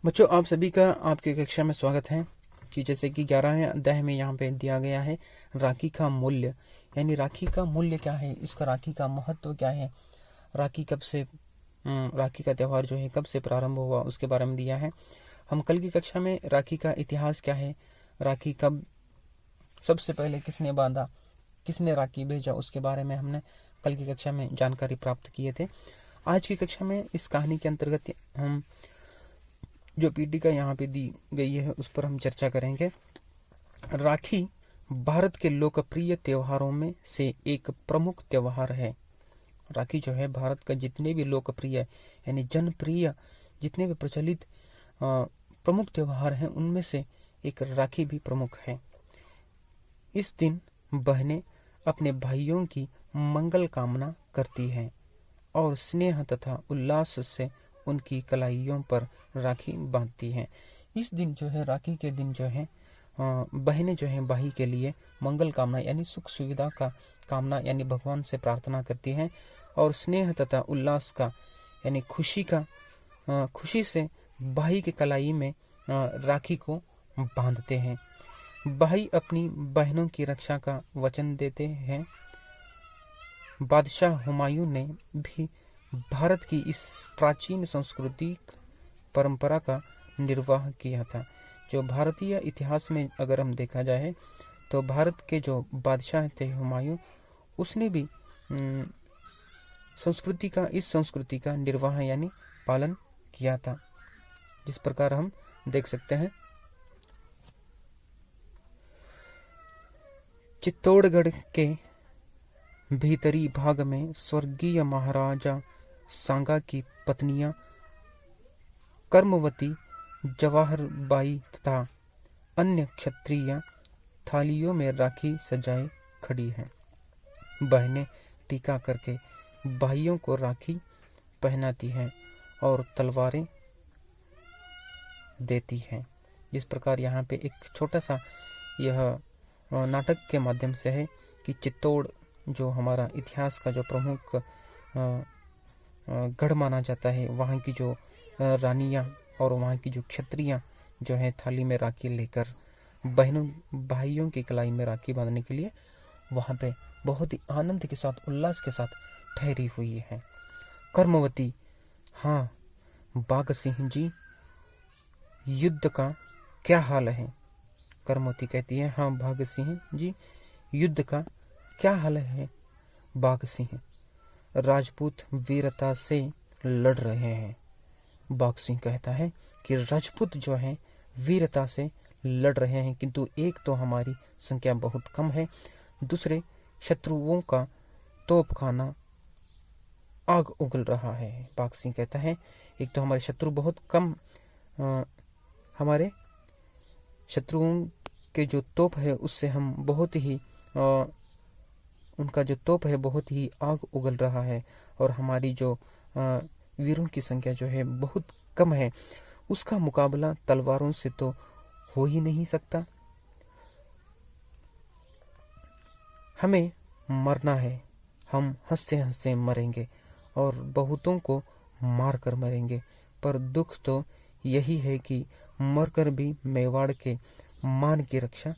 बच्चों, आप सभी का आपकी कक्षा में स्वागत है। कि जैसे कि 11वें अध्याय में यहाँ पे दिया गया है राखी का मूल्य, यानी राखी का मूल्य क्या है, इसका राखी का महत्व क्या है, राखी कब से राखी का त्यौहार जो है कब से प्रारंभ हुआ उसके बारे में दिया है। हम कल की कक्षा में राखी का इतिहास क्या है, राखी कब सबसे पहले किसने बांधा, किसने राखी भेजा, उसके बारे में हमने कल की कक्षा में जानकारी प्राप्त किए थे। आज की कक्षा में इस कहानी के अंतर्गत हम जो पीठिका यहाँ पे दी गई है उस पर हम चर्चा करेंगे। राखी भारत के लोकप्रिय त्योहारों में से एक प्रमुख त्योहार है। राखी जो है भारत का जितने भी लोकप्रिय यानी जनप्रिय जितने भी प्रचलित प्रमुख त्योहार हैं उनमें से एक राखी भी प्रमुख है। इस दिन बहनें अपने भाइयों की मंगल कामना करती हैं और स्नेह तथा उल्लास से उनकी कलाइयों पर राखी बांधती हैं। इस दिन जो है राखी के दिन जो है बहनें जो हैं भाई के लिए मंगल कामना यानी सुख सुविधा का कामना यानी भगवान से प्रार्थना करती हैं और स्नेह तथा उल्लास का यानी खुशी से भाई के कलाई में राखी को बांधते हैं। भाई अपनी बहनों की रक्षा का वचन देते हैं। बादशाह हुमायूं ने भी भारत की इस प्राचीन सांस्कृतिक परंपरा का निर्वाह किया था। जो भारतीय इतिहास में अगर हम देखा जाए तो भारत के जो बादशाह थे हुमायूं, उसने भी इस संस्कृति का निर्वाह यानी पालन किया था। जिस प्रकार हम देख सकते हैं, चित्तौड़गढ़ के भीतरी भाग में स्वर्गीय महाराजा सांगा की पत्नियां कर्मवती, जवाहर बाई तथा अन्य क्षत्रिय थालियों में राखी सजाए खड़ी हैं। बहनें टीका करके भाइयों को राखी पहनाती हैं और तलवारें देती हैं। जिस प्रकार यहाँ पे एक छोटा सा यह नाटक के माध्यम से है कि चित्तौड़ जो हमारा इतिहास का जो प्रमुख गढ़ माना जाता है, वहाँ की जो रानियां और वहाँ की जो क्षत्रियां जो है थाली में राखी लेकर भाइयों की कलाई में राखी बांधने के लिए वहाँ पे बहुत ही आनंद के साथ उल्लास के साथ ठहरी हुई है। कर्मवती, हाँ बाघ सिंह जी, युद्ध का क्या हाल है। कर्मवती कहती है, हाँ बाघ सिंह जी, युद्ध का क्या हाल है। बाघ सिंह, राजपूत वीरता से लड़ रहे हैं। बाघ सिंह कहता है कि राजपूत जो हैं वीरता से लड़ रहे हैं, किंतु एक तो हमारी संख्या बहुत कम है, दूसरे शत्रुओं का तोपखाना आग उगल रहा है। बाघ सिंह कहता है एक तो हमारे शत्रु बहुत कम, हमारे शत्रुओं के जो तोप है उससे हम बहुत ही उनका जो तोप है बहुत ही आग उगल रहा है और हमारी जो वीरों की संख्या जो है बहुत कम है, उसका मुकाबला तलवारों से तो हो ही नहीं सकता। हमें मरना है, हम हंसते हंसते मरेंगे और बहुतों को मार कर मरेंगे, पर दुख तो यही है कि मरकर भी मेवाड़ के मान की रक्षा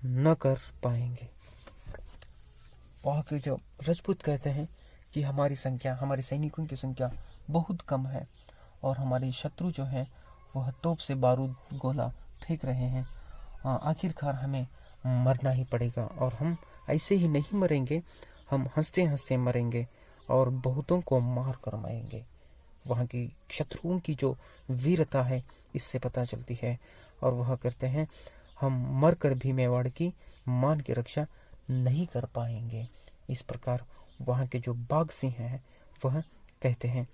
न कर पाएंगे। वहाँ के जो राजपूत कहते हैं कि हमारी संख्या, हमारे सैनिकों की संख्या बहुत कम है और हमारे शत्रु जो है वह तोप से बारूद गोला फेंक रहे हैं। आखिरकार हमें मरना ही पड़ेगा और हम ऐसे ही नहीं मरेंगे, हम हंसते हंसते मरेंगे और बहुतों को मार कर मरेंगे। वहाँ की शत्रुओं की जो वीरता है इससे पता चलती है और वह कहते हैं हम मर कर भी मेवाड़ की मान की रक्षा नहीं कर पाएंगे। इस प्रकार वहाँ के जो बाघ सिंह हैं वह कहते हैं।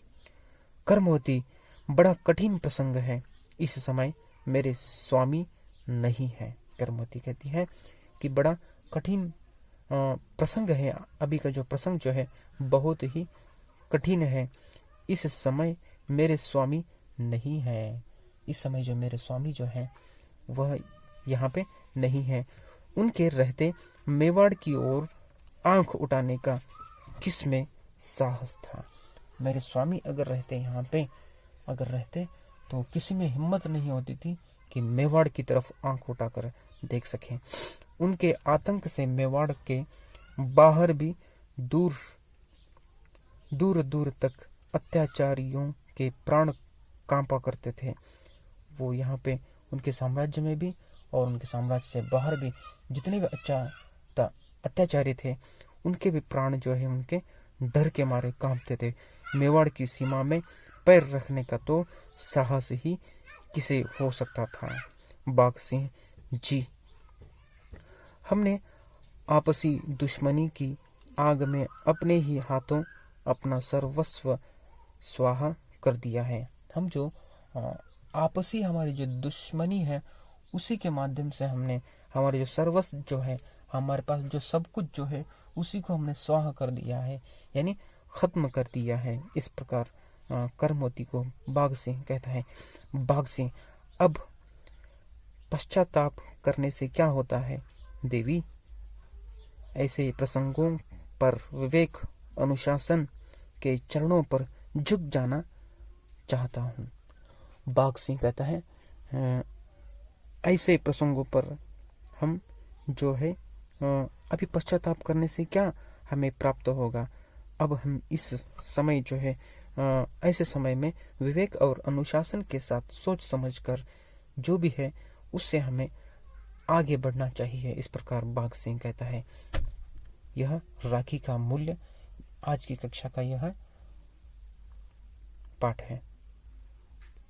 कर्मवती, बड़ा कठिन प्रसंग है, इस समय मेरे स्वामी नहीं है। कर्मवती कहती है कि बड़ा कठिन प्रसंग है, अभी का जो प्रसंग जो है बहुत ही कठिन है, इस समय मेरे स्वामी नहीं है। इस समय जो मेरे स्वामी जो है वह यहाँ पे नहीं है। उनके रहते मेवाड़ की ओर आंख उठाने का किसमें साहस था। मेरे स्वामी अगर रहते यहाँ पे, अगर रहते तो किसी में हिम्मत नहीं होती थी कि मेवाड़ की तरफ आंख उठाकर देख सकें। उनके आतंक से मेवाड़ के बाहर भी दूर दूर दूर तक अत्याचारियों के प्राण कांपा करते थे। वो यहाँ पे उनके साम्राज्य में भी और उनके साम्राज्य से बाहर भी जितने भी अत्याचारी थे, उनके भी प्राण जो है उनके डर के मारे कांपते थे। मेवाड़ की सीमा में पैर रखने का तो साहस ही किसे हो सकता था। बाघ सिंह जी, हमने आपसी दुश्मनी की आग में अपने ही हाथों अपना सर्वस्व स्वाहा कर दिया है। हम जो आपसी हमारी जो दुश्मनी है, उसी के माध्यम से हमने हमारे जो सर्वस्व जो है, हमारे पास जो सब कुछ जो है, उसी को हमने स्वाहा कर दिया है, यानी खत्म कर दिया है। इस प्रकार करमोती को बाघ सिंह कहता है। बाघ सिंह, अब पश्चाताप करने से क्या होता है देवी? ऐसे प्रसंगों पर विवेक अनुशासन के चरणों पर झुक जाना चाहता हूँ। बाघ सिंह कहता है, ऐसे प्रसंगों पर हम जो है अभी पश्चाताप करने से क्या हमें प्राप्त होगा। अब हम इस समय जो है ऐसे समय में विवेक और अनुशासन के साथ सोच समझकर जो भी है उससे हमें आगे बढ़ना चाहिए। इस प्रकार बाघ सिंह कहता है। यह राखी का मूल्य आज की कक्षा का यह पाठ है।